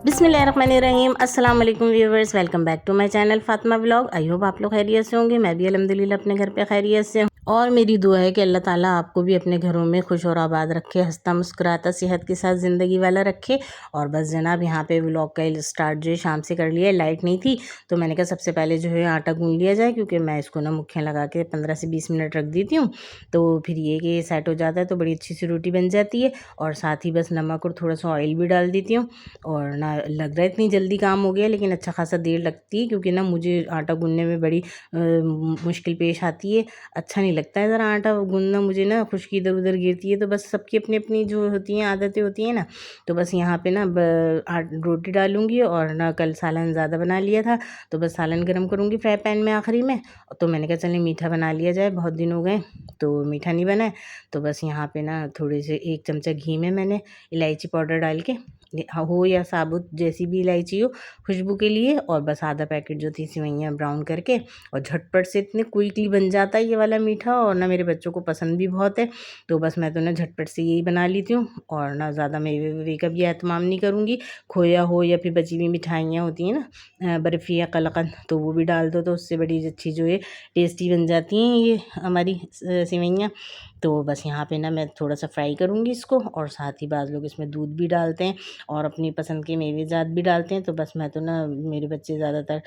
बिस्मिल्लाहिर्रहमानिर्रहीम अस्सलाम वालेकुम viewers, welcome back to my channel Fatima vlog. I hope आप लोग खैरियत से होंगे। मैं भी अल्हम्दुलिल्लाह अपने घर पे खैरियत से हूँ और मेरी दुआ है कि अल्लाह ताला आपको भी अपने घरों में खुश और आबाद रखे, हंसता मुस्कुराता सेहत के साथ ज़िंदगी वाला रखे। और बस जनाब यहाँ पे व्लॉग का स्टार्ट जो है शाम से कर लिया। लाइट नहीं थी तो मैंने कहा सबसे पहले जो है आटा गूँध लिया जाए, क्योंकि मैं इसको ना मुख्य लगा के 15 से 20 मिनट रख देती हूँ, तो फिर ये कि सेट हो जाता है तो बड़ी अच्छी सी रोटी बन जाती है। और साथ ही बस नमक और थोड़ा सा ऑयल भी डाल देती हूँ। और ना लग रहा है इतनी जल्दी काम हो गया, लेकिन अच्छा खासा देर लगती है, क्योंकि ना मुझे आटा गूँधने में बड़ी मुश्किल पेश आती है। अच्छा नहीं लगता है ज़रा आटा गूँधना, मुझे ना खुशकी इधर उधर गिरती है। तो बस सबकी अपनी अपनी जो होती हैं आदतें होती हैं ना। तो बस यहाँ पे ना रोटी डालूँगी। और ना कल सालन ज़्यादा बना लिया था तो बस सालन गर्म करूँगी फ्राई पैन में आखिरी में। तो मैंने कहा चलिए मीठा बना लिया जाए, बहुत दिन हो गए तो मीठा नहीं बना है। तो बस यहाँ पे ना थोड़े से 1 चमचा घी में मैंने इलायची पाउडर डाल के, हो या साबुत जैसी भी इलायची हो खुशबू के लिए, और बस आधा पैकेट जो थी सेवइयाँ ब्राउन करके। और झटपट से इतने क्विकली बन जाता है ये वाला मीठा, और ना मेरे बच्चों को पसंद भी बहुत है। तो बस मैं तो ना झटपट से यही बना लेती हूँ, और ना ज़्यादा मेवे वेवे का भी एहतमाम नहीं करूँगी। खोया हो या फिर बची हुई मिठाइयाँ होती हैं ना, बर्फ़ी या कलाकंद, तो वो भी डाल दो तो उससे बड़ी अच्छी जो है टेस्टी बन जाती हैं ये हमारी सेवइयाँ। तो बस यहाँ पे ना मैं थोड़ा सा फ्राई करूँगी इसको, और साथ ही बाज़ लोग इसमें दूध भी डालते हैं और अपनी पसंद के मेवे ज़ात भी डालते हैं। तो बस मैं तो ना, मेरे बच्चे ज़्यादातर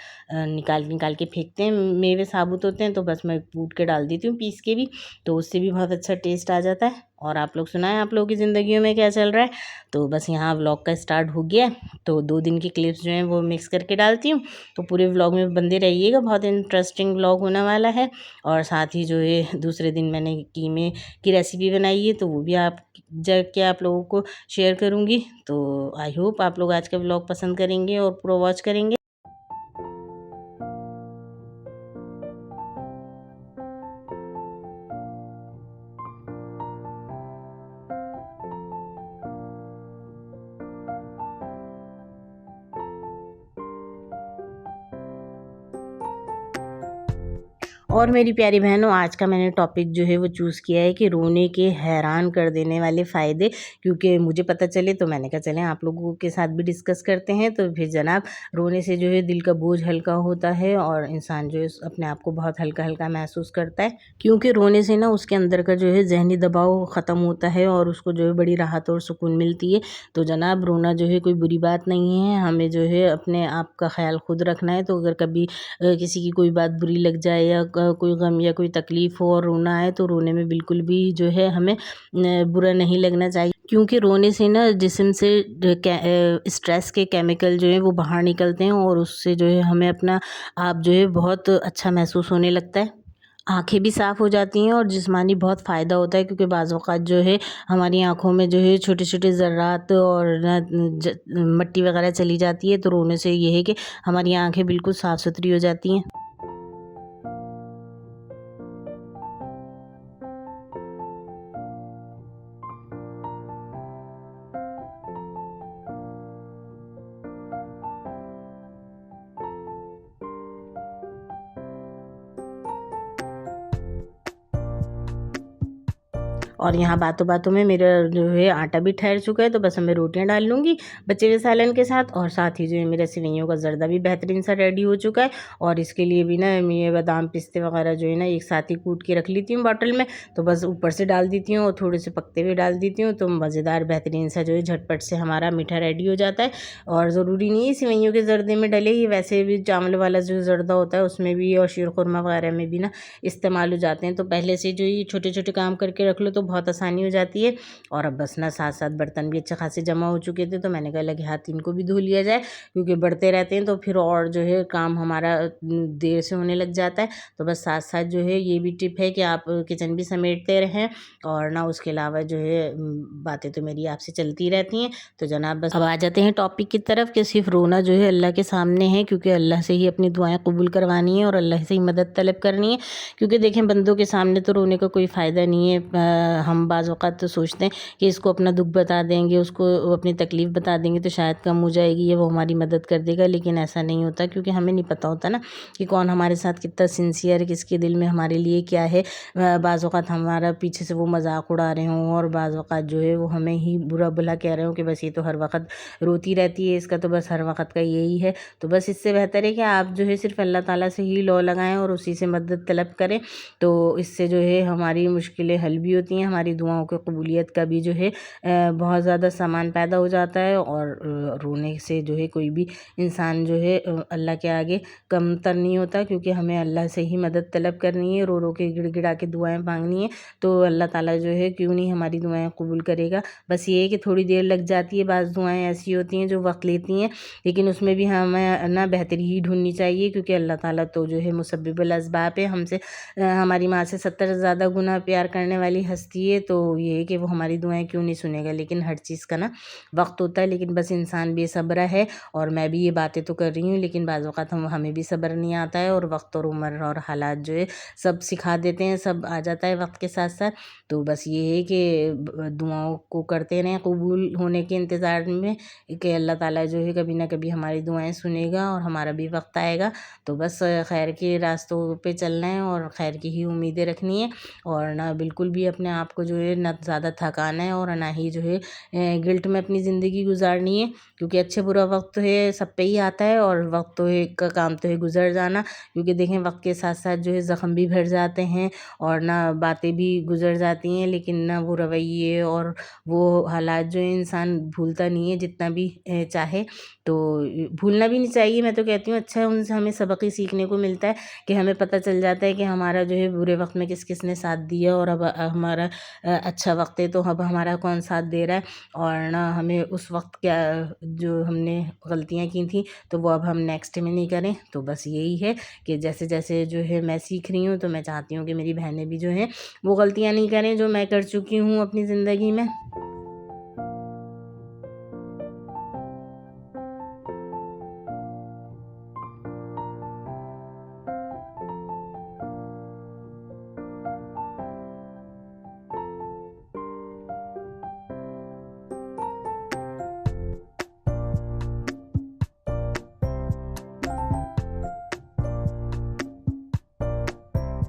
निकाल निकाल के फेंकते हैं, मेवे साबुत होते हैं, तो बस मैं कूट के डाल देती हूँ पीस के भी, तो उससे भी बहुत अच्छा टेस्ट आ जाता है। और आप लोग सुनाएं, आप लोगों की ज़िंदगियों में क्या चल रहा है। तो बस यहाँ व्लॉग का स्टार्ट हो गया है, तो 2 दिन की क्लिप्स जो हैं वो मिक्स करके डालती हूँ। तो पूरे व्लॉग में बंदे रहिएगा, बहुत इंटरेस्टिंग व्लॉग होने वाला है। और साथ ही जो है दूसरे दिन मैंने कीमे की रेसिपी बनाई है, तो वो भी आप जाके आप लोगों को शेयर करूँगी। तो आई होप आप लोग आज का व्लॉग पसंद करेंगे और पूरा वॉच करेंगे। और मेरी प्यारी बहनों, आज का मैंने टॉपिक जो है वो चूज़ किया है कि रोने के हैरान कर देने वाले फ़ायदे, क्योंकि मुझे पता चले तो मैंने कहा चलें आप लोगों के साथ भी डिस्कस करते हैं। तो फिर जनाब, रोने से जो है दिल का बोझ हल्का होता है और इंसान जो है अपने आप को बहुत हल्का हल्का महसूस करता है, क्योंकि रोने से ना उसके अंदर का जो है जहनी दबाव ख़त्म होता है और उसको जो है बड़ी राहत और सुकून मिलती है। तो जनाब, रोना जो है कोई बुरी बात नहीं है, हमें जो है अपने आप का ख्याल खुद रखना है। तो अगर कभी किसी की कोई बात बुरी लग जाए या कोई गम या कोई तकलीफ़ हो और रोना आए, तो रोने में बिल्कुल भी जो है हमें बुरा नहीं लगना चाहिए, क्योंकि रोने से ना जिस्म से स्ट्रेस के केमिकल जो है वो बाहर निकलते हैं और उससे जो है हमें अपना आप जो है बहुत अच्छा महसूस होने लगता है। आँखें भी साफ़ हो जाती हैं और जिस्मानी बहुत फ़ायदा होता है, क्योंकि बाज़ औक़ात जो है हमारी आँखों में जो है छोटे-छोटे ज़र्रात और ना मट्टी वग़ैरह चली जाती है। तो रोने से ये है कि हमारी आँखें बिल्कुल साफ़ सुथरी हो जाती हैं। और यहाँ बातों बातों में मेरा जो है आटा भी ठहर चुका है, तो बस मैं रोटियां डाल लूँगी बचे हुए सालन के साथ। और साथ ही जो है मेरा सेवइयों का ज़र्दा भी बेहतरीन सा रेडी हो चुका है। और इसके लिए भी ना मैं बादाम पिस्ते वगैरह जो है ना एक साथ ही कूट के रख लेती हूँ बॉटल में, तो बस ऊपर से डाल देती हूँ और थोड़े से पकते हुए डाल देती हूँ। तो मज़ेदार बेहतरीन सा जो है झटपट से हमारा मीठा रेडी हो जाता है। और ज़रूरी नहीं है सेवइयों के ज़र्दे में डले, ये वैसे भी चावल वाला जो ज़र्दा होता है उसमें भी और शीरखुरमा वगैरह में भी ना इस्तेमाल हो जाते हैं। तो पहले से जो ये छोटे छोटे काम करके रख लो तो बहुत आसानी हो जाती है। और अब बस ना साथ साथ बर्तन भी अच्छे खासे जमा हो चुके थे, तो मैंने कहा लगे हाथ इनको भी धो लिया जाए, क्योंकि बढ़ते रहते हैं तो फिर और जो है काम हमारा देर से होने लग जाता है। तो बस साथ साथ जो है ये भी टिप है कि आप किचन भी समेटते रहें, और ना उसके अलावा जो है बातें तो मेरी आपसे चलती रहती हैं। तो जनाब, बस अब आ जाते हैं टॉपिक की तरफ कि सिर्फ रोना जो है अल्लाह के सामने है, क्योंकि अल्लाह से ही अपनी दुआएं कबूल करवानी है और अल्लाह से ही मदद तलब करनी है। क्योंकि देखें, बंदों के सामने तो रोने का कोई फ़ायदा नहीं है, हम बाज़ औक़ात तो सोचते हैं कि इसको अपना दुःख बता देंगे, उसको अपनी तकलीफ़ बता देंगे तो शायद कम हो जाएगी या वो हमारी मदद कर देगा, लेकिन ऐसा नहीं होता क्योंकि हमें नहीं पता होता ना कि कौन हमारे साथ कितना सिंसियर है, किसके दिल में हमारे लिए क्या है। बाज़ औक़ात हमारा पीछे से वो मज़ाक उड़ा रहे हों और बाज़ औक़ात जो है वो हमें ही बुरा भला कह रहे हो कि बस ये तो हर वक़्त रोती रहती है, इसका तो बस हर वक़्त का यही है। तो बस इससे बेहतर है कि आप जो है सिर्फ़ अल्लाह ताला से ही लौ लगाएँ और उसी से मदद तलब करें। तो इससे जो है हमारी मुश्किलें हल भी होती हैं, हमारी दुआओं की कबूलियत का भी जो है बहुत ज़्यादा सामान पैदा हो जाता है। और रोने से जो है कोई भी इंसान जो है अल्लाह के आगे कमतर नहीं होता, क्योंकि हमें अल्लाह से ही मदद तलब करनी है, रो रो के गिड़गिड़ा के दुआएं मांगनी है। तो अल्लाह ताला जो है क्यों नहीं हमारी दुआएं कबूल करेगा। बस ये है कि थोड़ी देर लग जाती है, बाज़ दुआएं ऐसी होती हैं जो वक्त लेती हैं, लेकिन उसमें भी हमें ना बेहतरी ही ढूंढनी चाहिए, क्योंकि अल्लाह ताला तो जो है मुसब्बिबुल अस्बाब है। हमसे हमारी माँ से 70 ज़्यादा गुना प्यार करने वाली हस्ती है। तो ये है कि वो हमारी दुआएं क्यों नहीं सुनेगा, लेकिन हर चीज़ का ना वक्त होता है। लेकिन बस इंसान बेसब्र है, और मैं भी ये बातें तो कर रही हूँ, लेकिन बाज़ औक़ात हमें भी सब्र नहीं आता है, और वक्त और उम्र और हालात जो है सब सिखा देते हैं, सब आ जाता है वक्त के साथ साथ। तो बस ये है कि दुआओं को करते रहें कबूल होने के इंतज़ार में, कि अल्लाह ताला जो है कभी ना कभी हमारी दुआएं सुनेगा और हमारा भी वक्त आएगा। तो बस खैर के रास्तों पे चलना है और खैर की ही उम्मीदें रखनी है, और ना बिल्कुल भी अपने आप को जो है ना ज़्यादा थकाना है, और ना ही जो है गिल्ट में अपनी ज़िंदगी गुजारनी है। क्योंकि अच्छे बुरा वक्त तो है सब पे ही आता है, और वक्त तो है का काम तो है गुजर जाना। क्योंकि देखें वक्त के साथ साथ जो है ज़ख्म भी भर जाते हैं, और ना बातें भी गुजर जाती हैं, लेकिन ना वो रवैये और वो हालात जो है इंसान भूलता नहीं है जितना भी चाहे। तो भूलना भी नहीं चाहिए, मैं तो कहती हूँ अच्छा है, उनसे हमें सबक ही सीखने को मिलता है, कि हमें पता चल जाता है कि हमारा जो है बुरे वक्त में किस किस ने साथ दिया, और अब हमारा अच्छा वक्त है तो अब हमारा कौन साथ दे रहा है। और ना हमें उस वक्त क्या जो हमने गलतियाँ की थी तो वो अब हम नेक्स्ट में नहीं करें। तो बस यही है कि जैसे जैसे जो है मैं सीख रही हूँ, तो मैं चाहती हूँ कि मेरी बहनें भी जो हैं वो गलतियाँ नहीं करें जो मैं कर चुकी हूँ अपनी ज़िंदगी में।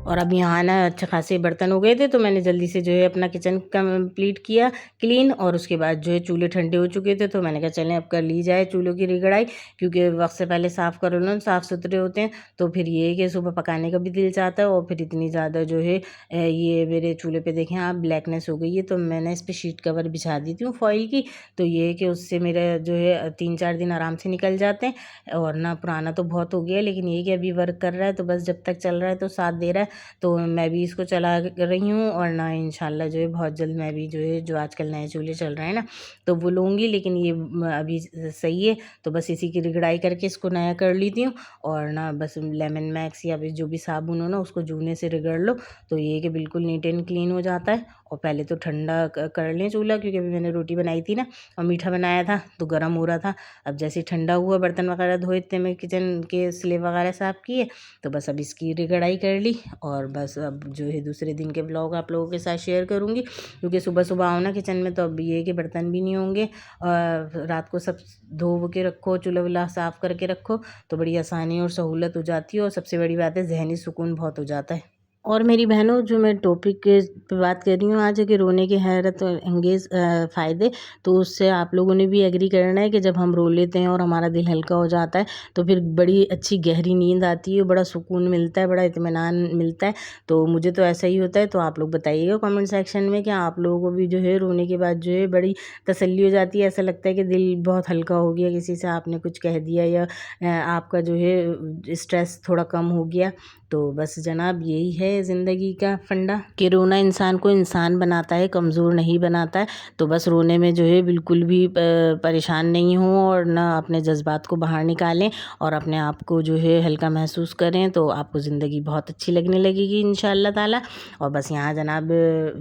और अब यहाँ ना अच्छे खासे बर्तन हो गए थे, तो मैंने जल्दी से जो है अपना किचन कंप्लीट किया क्लीन, और उसके बाद जो है चूल्हे ठंडे हो चुके थे, तो मैंने कहा चलें अब कर ली जाए चूल्हों की रिगड़ाई, क्योंकि वक्त से पहले साफ़ करो ना साफ़ सुथरे होते हैं। तो फिर ये है कि सुबह पकाने का भी दिल चाहता है, और फिर इतनी ज़्यादा जो है ये मेरे चूल्हे पे देखें आप ब्लैकनेस हो गई है, तो मैंने इस पर शीट कवर बिछा दी थी फॉइल की। तो ये है कि उससे मेरा जो है 3-4 दिन आराम से निकल जाते हैं। और ना पुराना तो बहुत हो गया, लेकिन ये कि अभी वर्क कर रहा है, तो बस जब तक चल रहा है तो साथ दे रहा है। तो मैं भी इसको चला रही हूँ, और ना इंशाल्लाह जो है बहुत जल्द मैं भी जो है जो आजकल नए चूल्हे चल रहे हैं ना तो वो लूँगी, लेकिन ये अभी सही है। तो बस इसी की रिगड़ाई करके इसको नया कर लेती हूँ, और ना बस लेमन मैक्स या फिर जो भी साबुन हो ना उसको जूने से रगड़ लो, तो ये कि बिल्कुल नीट एंड क्लीन हो जाता है। और पहले तो ठंडा कर लें चूल्हा, क्योंकि अभी मैंने रोटी बनाई थी ना और मीठा बनाया था तो गर्म हो रहा था। अब जैसे ठंडा हुआ बर्तन वगैरह धोए, इतने में किचन के स्लेब वगैरह साफ़ किए, तो बस अब इसकी रिगड़ाई कर ली। और बस अब जो है दूसरे दिन के व्लॉग आप लोगों के साथ शेयर करूँगी, क्योंकि सुबह सुबह आओ ना किचन में तो अब ये है कि बर्तन भी नहीं होंगे, और रात को सब धो के रखो, चूल्हा वुल्हा साफ़ करके रखो, तो बड़ी आसानी और सहूलत हो जाती है। और सबसे बड़ी बात है जहनी सुकून बहुत हो जाता है। और मेरी बहनों, जो मैं टॉपिक के पे बात कर रही हूँ आज, है कि रोने के हैरत और अंगेज़ फ़ायदे। तो उससे आप लोगों ने भी एग्री करना है कि जब हम रो लेते हैं और हमारा दिल हल्का हो जाता है, तो फिर बड़ी अच्छी गहरी नींद आती है, बड़ा सुकून मिलता है, बड़ा इत्मीनान मिलता है। तो मुझे तो ऐसा ही होता है। तो आप लोग बताइएगा कमेंट सेक्शन में कि आप लोगों को भी जो है रोने के बाद जो है बड़ी तसल्ली हो जाती है, ऐसा लगता है कि दिल बहुत हल्का हो गया, किसी से आपने कुछ कह दिया, या आपका जो है स्ट्रेस थोड़ा कम हो गया। तो बस जनाब यही है ज़िंदगी का फंडा, कि रोना इंसान को इंसान बनाता है, कमज़ोर नहीं बनाता है। तो बस रोने में जो है बिल्कुल भी परेशान नहीं हो, और ना अपने जज्बात को बाहर निकालें और अपने आप को जो है हल्का महसूस करें, तो आपको ज़िंदगी बहुत अच्छी लगने लगेगी इंशाअल्लाह ताला। और बस यहाँ जनाब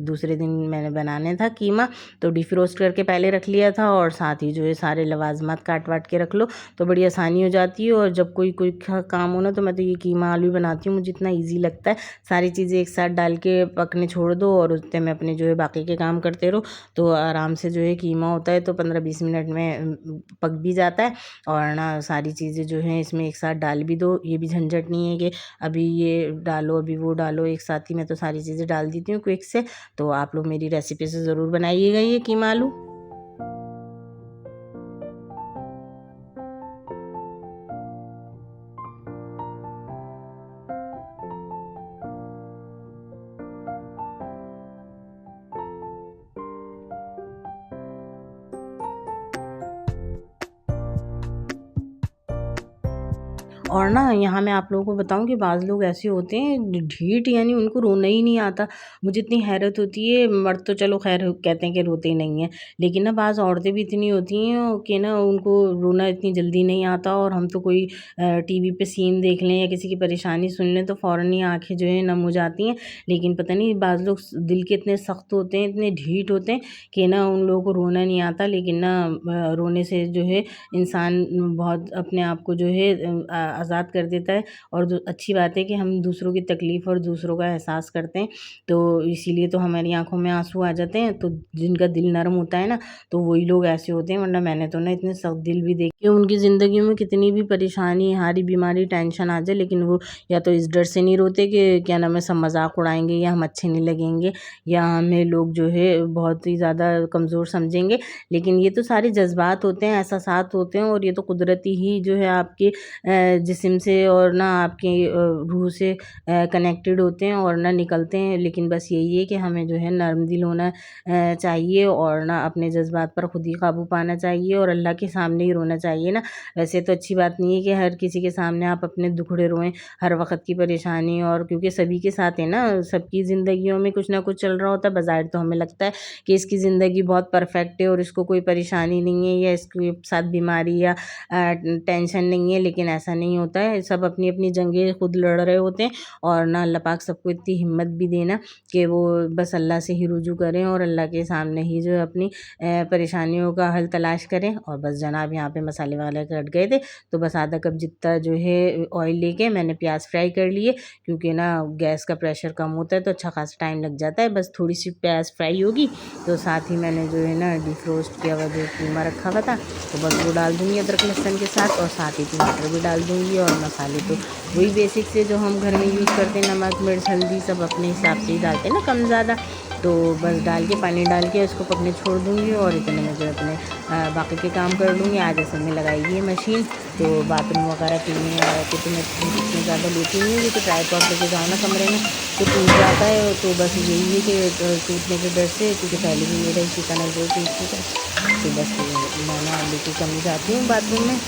दूसरे दिन मैंने बनाने था कीमा, तो डिफ्रोस्ट करके पहले रख लिया था, और साथ ही जो है सारे लवाजमात काट वाट के रख लो, तो बड़ी आसानी हो जाती है। और जब कोई कोई काम हो ना, तो मैं तो ये कीमा आलू बनाती हूँ, मुझे इतना ईजी लगता है। सारी चीज़ें एक साथ डाल के पकने छोड़ दो और उतने में अपने जो है बाकी के काम करते रहो, तो आराम से जो है कीमा होता है तो 15-20 मिनट में पक भी जाता है। और ना सारी चीज़ें जो हैं इसमें एक साथ डाल भी दो, ये भी झंझट नहीं है कि अभी ये डालो अभी वो डालो एक साथ ही। मैं तो सारी चीज़ें डाल देती हूँ क्विक से। तो आप लोग मेरी रेसिपी से ज़रूर बनाइएगा ये कीमा आलू। और ना यहाँ मैं आप लोगों को बताऊँ कि बाज़ लोग ऐसे होते हैं ढीठ, यानी उनको रोना ही नहीं आता। मुझे इतनी हैरत होती है। मर्द तो चलो ख़ैर कहते हैं कि रोते ही नहीं हैं, लेकिन ना बाज़ औरतें भी इतनी होती हैं कि ना उनको रोना इतनी जल्दी नहीं आता। और हम तो कोई टीवी पे सीन देख लें या किसी की परेशानी सुन लें तो फ़ौरन ही आँखें जो है नम हो जाती हैं। लेकिन पता नहीं बाज़ लोग दिल के इतने सख्त होते हैं, इतने ढीठ होते हैं कि ना उन लोगों को रोना नहीं आता। लेकिन ना रोने से जो है इंसान बहुत अपने आप को जो है आज़ाद कर देता है। और जो अच्छी बात है कि हम दूसरों की तकलीफ़ और दूसरों का एहसास करते हैं, तो इसीलिए तो हमारी आँखों में आँसू आ जाते हैं। तो जिनका दिल नरम होता है ना, तो वही लोग ऐसे होते हैं। वरना मैंने तो ना इतने सख्त दिल भी देखे उनकी ज़िंदगी में, कितनी भी परेशानी, हारी बीमारी, टेंशन आ जाए, लेकिन वो या तो इस डर से नहीं रोते कि क्या नाम है सब मज़ाक उड़ाएँगे या हम अच्छे नहीं लगेंगे या हमें लोग जो है बहुत ही ज़्यादा कमज़ोर समझेंगे। लेकिन ये तो सारे जज़्बात होते हैं, एहसासात होते हैं, और ये तो कुदरती ही जो है आपके जिस्म से और ना आपकी रूह से कनेक्टेड होते हैं और ना निकलते हैं। लेकिन बस यही है कि हमें जो है नर्म दिल होना चाहिए और ना अपने जज़्बात पर खुद ही काबू पाना चाहिए और अल्लाह के सामने ही रोना चाहिए ना। वैसे तो अच्छी बात नहीं है कि हर किसी के सामने आप अपने दुखड़े रोएँ, हर वक़्त की परेशानी, और क्योंकि सभी के साथ है ना, सबकी ज़िंदगियों में कुछ ना कुछ चल रहा होता है। बज़ाहिर तो हमें लगता है कि इसकी ज़िंदगी बहुत परफ़ेक्ट है और इसको कोई परेशानी नहीं है या इसके साथ बीमारी या टेंशन नहीं है, लेकिन ऐसा नहीं होता है। सब अपनी-अपनी जंगें खुद लड़ रहे होते हैं। और ना अल्लाह पाक सबको इतनी हिम्मत भी देना कि वो बस अल्लाह से ही रुजू करें और अल्लाह के सामने ही जो है अपनी परेशानियों का हल तलाश करें। और बस जनाब यहाँ पे मसाले वगैरह कट गए थे, तो बस आधा कप जितना जो है ऑयल लेके मैंने प्याज फ्राई कर लिए, क्योंकि ना गैस का प्रेशर कम होता है तो अच्छा खासा टाइम लग जाता है। बस थोड़ी सी प्याज फ्राई होगी तो साथ ही मैंने जो है ना डिफ्रोस्ट किया हुआ जो कीमा रखा हुआ था, तो बस वो डाल दूँगी अदरक लहसुन के साथ, और साथ ही टमाटर भी डाल दूँगी। और मसाले तो वही बेसिक से जो हम घर में यूज़ करते हैं, नमक मिर्च हल्दी सब अपने हिसाब से ही डालते हैं ना, कम ज़्यादा। तो बस डाल के पानी डाल के उसको पकने छोड़ दूँगी और इतने में जो है अपने बाकी के काम कर लूँगी। आज असल में लगाई है मशीन, तो बाथरूम वगैरह क्लीनिंग वगैरह के तो मैं इतनी ज़्यादा लेती नहीं हूँ, तो ट्राइपॉड लेके जाओ ना कमरे में तो टूट जाता है। तो बस यही है कि टूटने के डर से, क्योंकि पहले भी मेरा इसी तरह जो टूट चुका है, तो बस मैं ना लेके कम जाती हूँ बाथरूम में।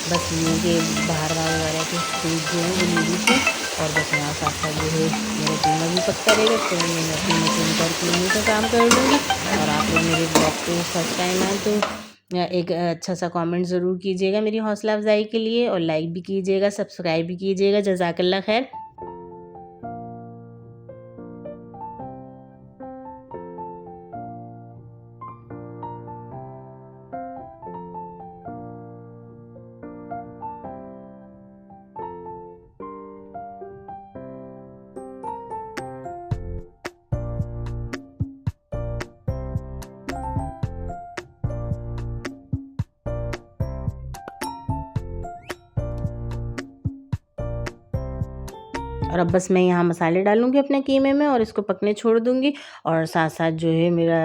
बस ये कि बाहर वगैरह के फूड जो है वो ले ली थी। और बस यहाँ साथ साथ जो है मेरा कीमा भी पकता रहेगा, तो मैं अपनी मशीन पर क्लीनिंग का काम कर लूँगी। और आप लोग मेरे ब्लॉग पे फर्स्ट टाइम आए तो एक अच्छा सा कमेंट ज़रूर कीजिएगा मेरी हौसला अफ़ज़ाई के लिए, और लाइक भी कीजिएगा, सब्सक्राइब भी कीजिएगा। जज़ाकल्लाह खैर। और अब बस मैं यहाँ मसाले डालूँगी अपने कीमे में और इसको पकने छोड़ दूँगी। और साथ साथ जो है मेरा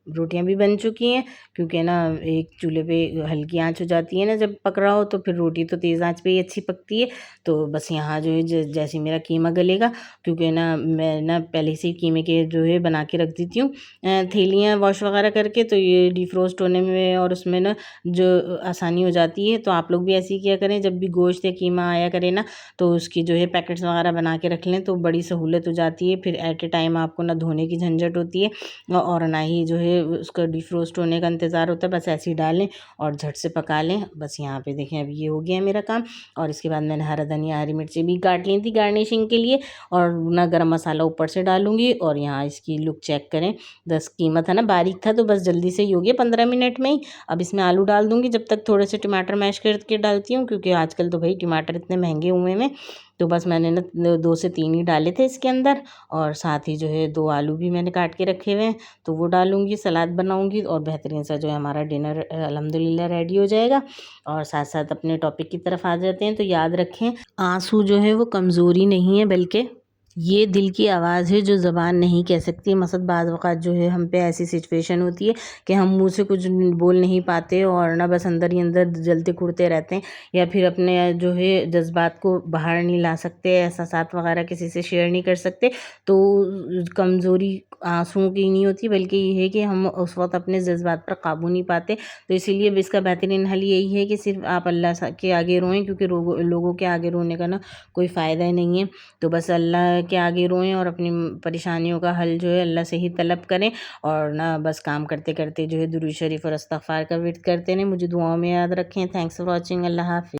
रोटियां भी बन चुकी हैं, क्योंकि ना एक चूल्हे पे हल्की आंच हो जाती है ना जब पक रहा हो, तो फिर रोटी तो तेज़ आंच पे ही अच्छी पकती है। तो बस यहाँ जो है जैसे मेरा कीमा गलेगा, क्योंकि ना मैं ना पहले से ही कीमे के जो है बना के रख देती हूँ थैलियाँ वॉश वगैरह करके, तो ये डिफ्रोस्ट होने में और उसमें ना जो आसानी हो जाती है। तो आप लोग भी ऐसे ही किया करें, जब भी गोश्त या कीमा आया करे ना, तो उसकी जो है पैकेट्स वगैरह बना के रख लें, तो बड़ी सहूलत हो जाती है। फिर एट ए टाइम आपको ना धोने की झंझट होती है और ना ही जो है उसका डिफ्रोस्ट होने का इंतज़ार होता है। बस ऐसे ही डालें और झट से पका लें। बस यहाँ पे देखें अभी ये हो गया है मेरा काम। और इसके बाद मैंने हरा धनिया हरी मिर्ची भी काट ली थी गार्निशिंग के लिए, और ना गरम मसाला ऊपर से डालूंगी। और यहाँ इसकी लुक चेक करें, 10 कीमा था ना बारीक था, तो बस जल्दी से ही हो गया 15 मिनट में ही। अब इसमें आलू डाल दूंगी, जब तक थोड़े से टमाटर मैश करके डालती हूँ, क्योंकि आजकल तो भाई टमाटर इतने महंगे हुए हैं। तो बस मैंने ना 2 से 3 ही डाले थे इसके अंदर, और साथ ही जो है 2 आलू भी मैंने काट के रखे हुए हैं, तो वो डालूँगी, सलाद बनाऊँगी और बेहतरीन सा जो है हमारा डिनर अल्हम्दुलिल्लाह रेडी हो जाएगा। और साथ साथ अपने टॉपिक की तरफ आ जाते हैं। तो याद रखें, आंसू जो है वो कमज़ोरी नहीं है, बल्कि ये दिल की आवाज़ है जो ज़बान नहीं कह सकती। मसद बाज़ वक़्त जो है हम पे ऐसी सिचुएशन होती है कि हम मुँह से कुछ बोल नहीं पाते और ना बस अंदर ही अंदर जलते कुढ़ते रहते हैं, या फिर अपने जो है जज्बात को बाहर नहीं ला सकते, एहसासात वगैरह किसी से शेयर नहीं कर सकते। तो कमज़ोरी आंसुओं की नहीं होती, बल्कि ये है कि हम उस वक़्त अपने जज्बात पर काबू नहीं पाते। तो इसीलिए भी इसका बेहतरीन हल यही है कि सिर्फ़ आप अल्लाह के आगे रोएं, क्योंकि लोगों के आगे रोने का ना कोई फ़ायदा ही नहीं है। तो बस अल्लाह के आगे रोएं और अपनी परेशानियों का हल जो है अल्लाह से ही तलब करें, और ना बस काम करते करते जो है दुरूद शरीफ और इस्तग़फ़ार का विर्द करते रहें। मुझे दुआओं में याद रखें। Thanks for watching. अल्लाह हाफ़िज़।